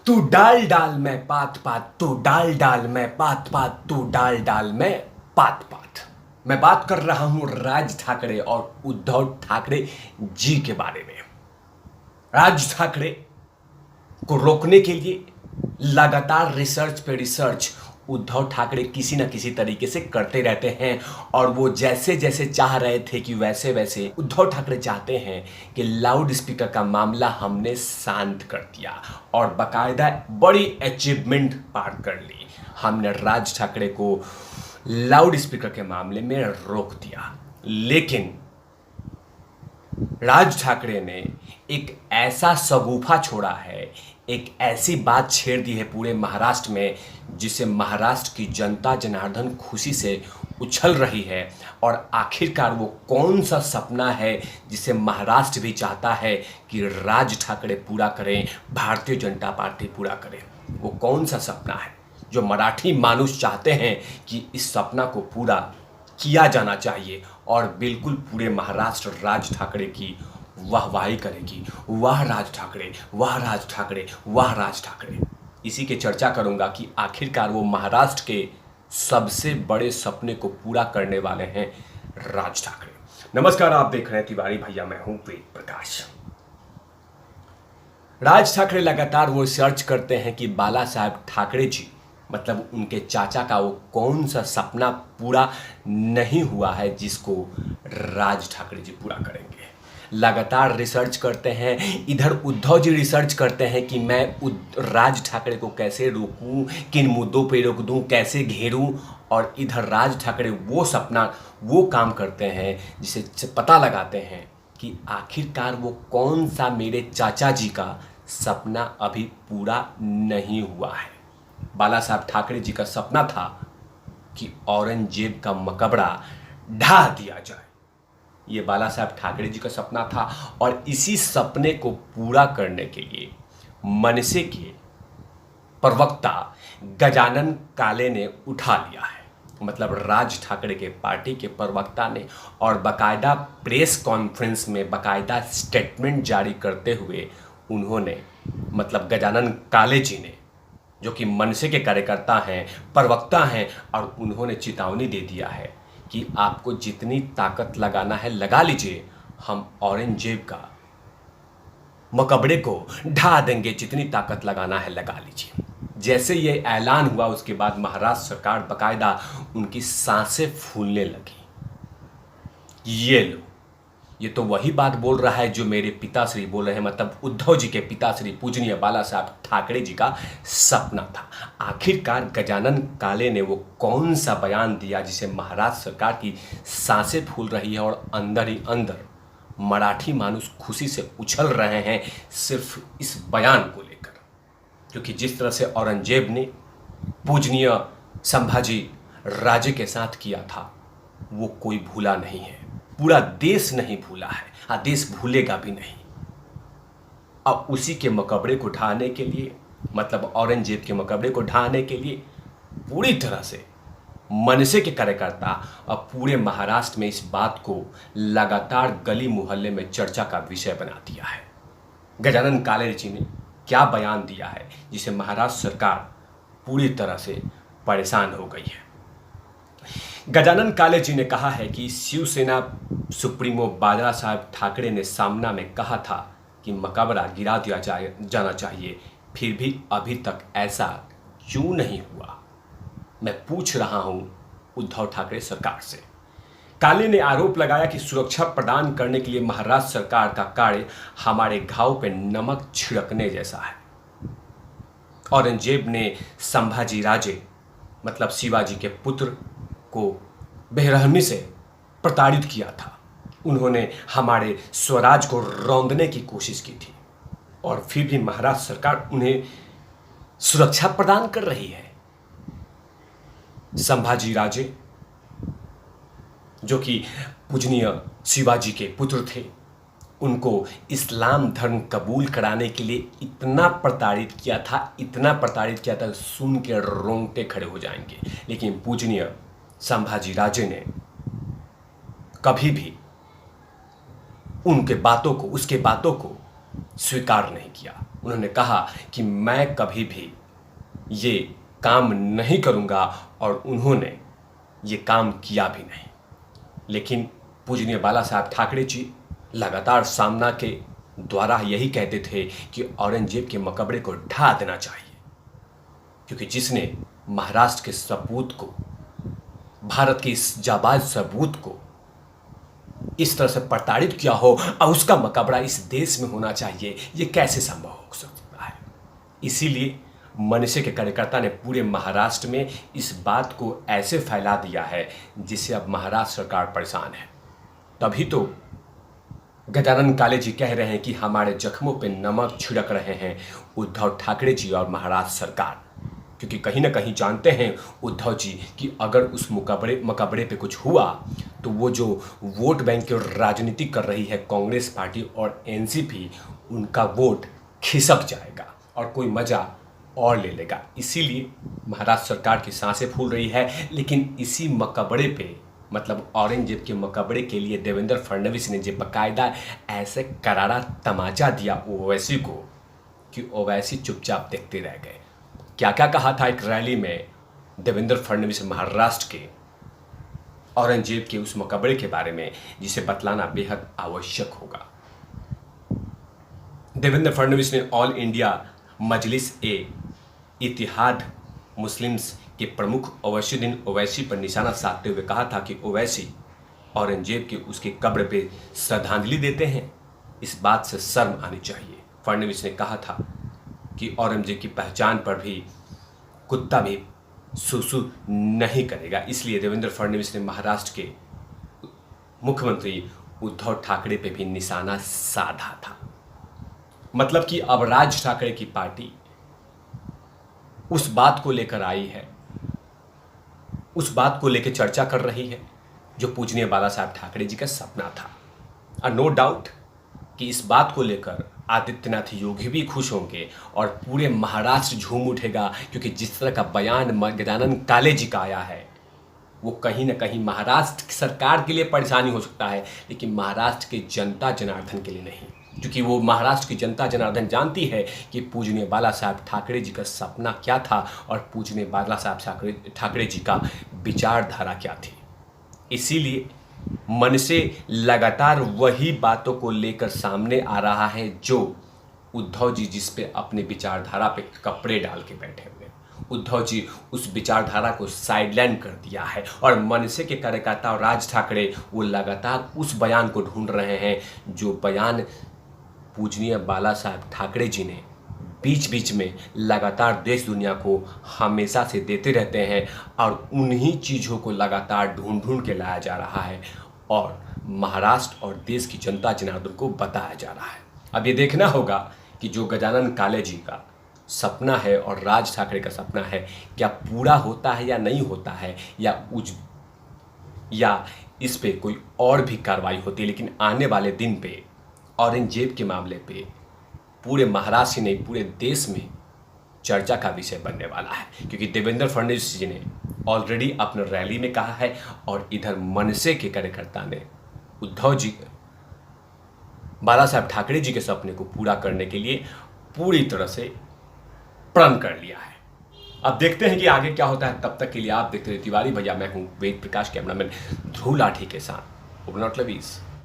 तू डाल डाल मैं पात पात, तू डाल डाल मैं पात पात, तू डाल डाल मैं पात पात। मैं बात कर रहा हूं राज ठाकरे और उद्धव ठाकरे जी के बारे में। राज ठाकरे को रोकने के लिए लगातार रिसर्च पे रिसर्च उद्धव ठाकरे किसी न किसी तरीके से करते रहते हैं और वो जैसे जैसे चाह रहे थे कि वैसे वैसे उद्धव ठाकरे चाहते हैं कि लाउड स्पीकर का मामला हमने शांत कर दिया और बाकायदा बड़ी अचीवमेंट पार कर ली। हमने राज ठाकरे को लाउड स्पीकर के मामले में रोक दिया। लेकिन राज ठाकरे ने एक ऐसा शगुफा छोड़ा है, एक ऐसी बात छेड़ दी है पूरे महाराष्ट्र में जिसे महाराष्ट्र की जनता जनार्दन खुशी से उछल रही है। और आखिरकार वो कौन सा सपना है जिसे महाराष्ट्र भी चाहता है कि राज ठाकरे पूरा करें, भारतीय जनता पार्टी पूरा करे। वो कौन सा सपना है जो मराठी मानुष चाहते हैं कि इस सपना को पूरा किया जाना चाहिए और बिल्कुल पूरे महाराष्ट्र राज ठाकरे की वाहवाही करेगी। वाह राज ठाकरे, वाह राज ठाकरे, वाह राज ठाकरे। इसी के चर्चा करूंगा कि आखिरकार वो महाराष्ट्र के सबसे बड़े सपने को पूरा करने वाले हैं राज ठाकरे। नमस्कार, आप देख रहे हैं तिवारी भैया, मैं हूं वेद प्रकाश। राज ठाकरे लगातार वो सर्च करते हैं कि बाला साहब ठाकरे जी मतलब उनके चाचा का वो कौन सा सपना पूरा नहीं हुआ है जिसको राज ठाकरे जी पूरा करेंगे। लगातार रिसर्च करते हैं। इधर उद्धव जी रिसर्च करते हैं कि मैं राज ठाकरे को कैसे रोकूं, किन मुद्दों पे रोक दूं, कैसे घेरूं। और इधर राज ठाकरे वो सपना वो काम करते हैं जिसे पता लगाते हैं कि आखिरकार वो कौन सा मेरे चाचा जी का सपना अभी पूरा नहीं हुआ है। बाला साहब ठाकरे जी का सपना था कि औरंगजेब का मकबरा ढा दिया जाए। ये बाला साहब ठाकरे जी का सपना था और इसी सपने को पूरा करने के लिए मनसे के प्रवक्ता गजानन काले ने उठा लिया है। मतलब राज ठाकरे के पार्टी के प्रवक्ता ने और बाकायदा प्रेस कॉन्फ्रेंस में बाकायदा स्टेटमेंट जारी करते हुए उन्होंने मतलब गजानन काले जी ने, जो कि मनसे के कार्यकर्ता हैं, प्रवक्ता हैं, और उन्होंने चेतावनी दे दिया है कि आपको जितनी ताकत लगाना है लगा लीजिए, हम औरंगजेब का मकबरे को ढा देंगे, जितनी ताकत लगाना है लगा लीजिए। जैसे ये ऐलान हुआ उसके बाद महाराष्ट्र सरकार बाकायदा उनकी सांसें फूलने लगी। ये लो, ये तो वही बात बोल रहा है जो मेरे पिताश्री बोल रहे हैं, मतलब उद्धव जी के पिताश्री पूजनीय बाला साहब ठाकरे जी का सपना था। आखिरकार गजानन काले ने वो कौन सा बयान दिया जिसे महाराष्ट्र सरकार की सांसें फूल रही है और अंदर ही अंदर मराठी मानुष खुशी से उछल रहे हैं सिर्फ इस बयान को लेकर। क्योंकि जिस तरह से औरंगजेब ने पूजनीय संभाजी राजे के साथ किया था वो कोई भूला नहीं है, पूरा देश नहीं भूला है, हाँ देश भूलेगा भी नहीं। अब उसी के मकबरे को ढाने के लिए, मतलब औरंगजेब के मकबरे को ढाने के लिए पूरी तरह से मनसे के कार्यकर्ता अब पूरे महाराष्ट्र में इस बात को लगातार गली मोहल्ले में चर्चा का विषय बना दिया है। गजानन काले जी ने क्या बयान दिया है जिसे महाराष्ट्र सरकार पूरी तरह से परेशान हो गई है। गजानन काले जी ने कहा है कि शिवसेना सुप्रीमो बाला साहब ठाकरे ने सामना में कहा था कि मकबरा गिरा दिया जाना चाहिए, फिर भी अभी तक ऐसा क्यों नहीं हुआ। मैं पूछ रहा हूं उद्धव ठाकरे सरकार से। काले ने आरोप लगाया कि सुरक्षा प्रदान करने के लिए महाराष्ट्र सरकार का कार्य हमारे घाव पे नमक छिड़कने जैसा है। औरंगजेब ने संभाजी राजे मतलब शिवाजी के पुत्र को बेरहमी से प्रताड़ित किया था। उन्होंने हमारे स्वराज को रौंदने की कोशिश की थी और फिर भी महाराष्ट्र सरकार उन्हें सुरक्षा प्रदान कर रही है। संभाजी राजे जो कि पूजनीय शिवाजी के पुत्र थे, उनको इस्लाम धर्म कबूल कराने के लिए इतना प्रताड़ित किया था, इतना प्रताड़ित किया था, सुन के रोंगटे खड़े हो जाएंगे। लेकिन पूजनीय संभाजी राजे ने कभी भी उसके बातों को स्वीकार नहीं किया। उन्होंने कहा कि मैं कभी भी ये काम नहीं करूंगा और उन्होंने ये काम किया भी नहीं। लेकिन पूजनीय बाला साहब ठाकरे जी लगातार सामना के द्वारा यही कहते थे कि औरंगजेब के मकबरे को ढा देना चाहिए, क्योंकि जिसने महाराष्ट्र के सपूत को, भारत के इस जाबाज सपूत को इस तरह से प्रताड़ित किया हो और उसका मकबरा इस देश में होना चाहिए, ये कैसे संभव हो सकता है। इसीलिए मनसे के कार्यकर्ता ने पूरे महाराष्ट्र में इस बात को ऐसे फैला दिया है जिससे अब महाराष्ट्र सरकार परेशान है। तभी तो गजानन काले जी कह रहे हैं कि हमारे जख्मों पे नमक छिड़क रहे हैं उद्धव ठाकरे जी और महाराष्ट्र सरकार, क्योंकि कहीं ना कहीं जानते हैं उद्धव जी कि अगर उस मकबरे पे कुछ हुआ तो वो जो वोट बैंक की राजनीति कर रही है कांग्रेस पार्टी और एनसीपी, उनका वोट खिसक जाएगा और कोई मज़ा और ले लेगा। इसीलिए महाराष्ट्र सरकार की सांसें फूल रही है। लेकिन इसी मकबरे पे, मतलब औरंगजेब के मकबरे के लिए देवेंद्र फडणवीस ने जो बाकायदा ऐसे करारा तमाचा दिया ओवैसी को कि ओवैसी चुपचाप देखते रह गए। क्या क्या कहा था एक रैली में देवेंद्र फडणवीस महाराष्ट्र के औरंगजेब के उस मकबरे के बारे में, जिसे बतलाना बेहद आवश्यक होगा। देवेंद्र फडणवीस ने ऑल इंडिया मजलिस ए इतिहाद मुस्लिम्स के प्रमुख ओवैसीउद्दीन ओवैसी पर निशाना साधते हुए कहा था कि ओवैसी औरंगजेब के उसके कब्र पे श्रद्धांजलि देते हैं, इस बात से शर्म आनी चाहिए। फडणवीस ने कहा था कि औरंगजेब की पहचान पर भी कुत्ता भी सुसु नहीं करेगा। इसलिए देवेंद्र फडणवीस ने महाराष्ट्र के मुख्यमंत्री उद्धव ठाकरे पे भी निशाना साधा था। मतलब कि अब राज ठाकरे की पार्टी उस बात को लेकर आई है, उस बात को लेकर चर्चा कर रही है जो पूजनीय बाला साहब ठाकरे जी का सपना था। और नो डाउट कि इस बात को लेकर आदित्यनाथ योगी भी खुश होंगे और पूरे महाराष्ट्र झूम उठेगा, क्योंकि जिस तरह का बयान गजानन काले जी का आया है वो कहीं ना कहीं महाराष्ट्र की सरकार के लिए परेशानी हो सकता है, लेकिन महाराष्ट्र के जनता जनार्दन के लिए नहीं, क्योंकि वो महाराष्ट्र की जनता जनार्दन जानती है कि पूजनीय बाला साहब ठाकरे जी का सपना क्या था और पूजनीय बाला साहब ठाकरे जी का विचारधारा क्या थी। इसीलिए मन से लगातार वही बातों को लेकर सामने आ रहा है जो उद्धव जी जिस पे अपने विचारधारा पे कपड़े डाल के बैठे हुए। उद्धव जी उस विचारधारा को साइडलाइन कर दिया है और मनसे के कार्यकर्ता और राज ठाकरे वो लगातार उस बयान को ढूंढ रहे हैं जो बयान पूजनीय बाला साहब ठाकरे जी ने बीच बीच में लगातार देश दुनिया को हमेशा से देते रहते हैं और उन्हीं चीज़ों को लगातार ढूंढ ढूंढ के लाया जा रहा है और महाराष्ट्र और देश की जनता जनार्दन को बताया जा रहा है। अब ये देखना होगा कि जो गजानन काले जी का सपना है और राज ठाकरे का सपना है क्या पूरा होता है या नहीं होता है, या इस पे कोई और भी कार्रवाई होती है। लेकिन आने वाले दिन पे औरंगजेब के मामले पे पूरे महाराष्ट्र ही नहीं पूरे देश में चर्चा का विषय बनने वाला है, क्योंकि देवेंद्र फडणवीस जी ने ऑलरेडी अपने रैली में कहा है और इधर मनसे के कार्यकर्ता ने उद्धव जी बाला साहब ठाकरे जी के सपने को पूरा करने के लिए पूरी तरह से प्रण कर लिया है। अब देखते हैं कि आगे क्या होता है। तब तक के लिए आप देखते रहिए तिवारी भैया। मैं हूं वेद प्रकाश, कैमरामैन ध्रुव लाठी के साथ।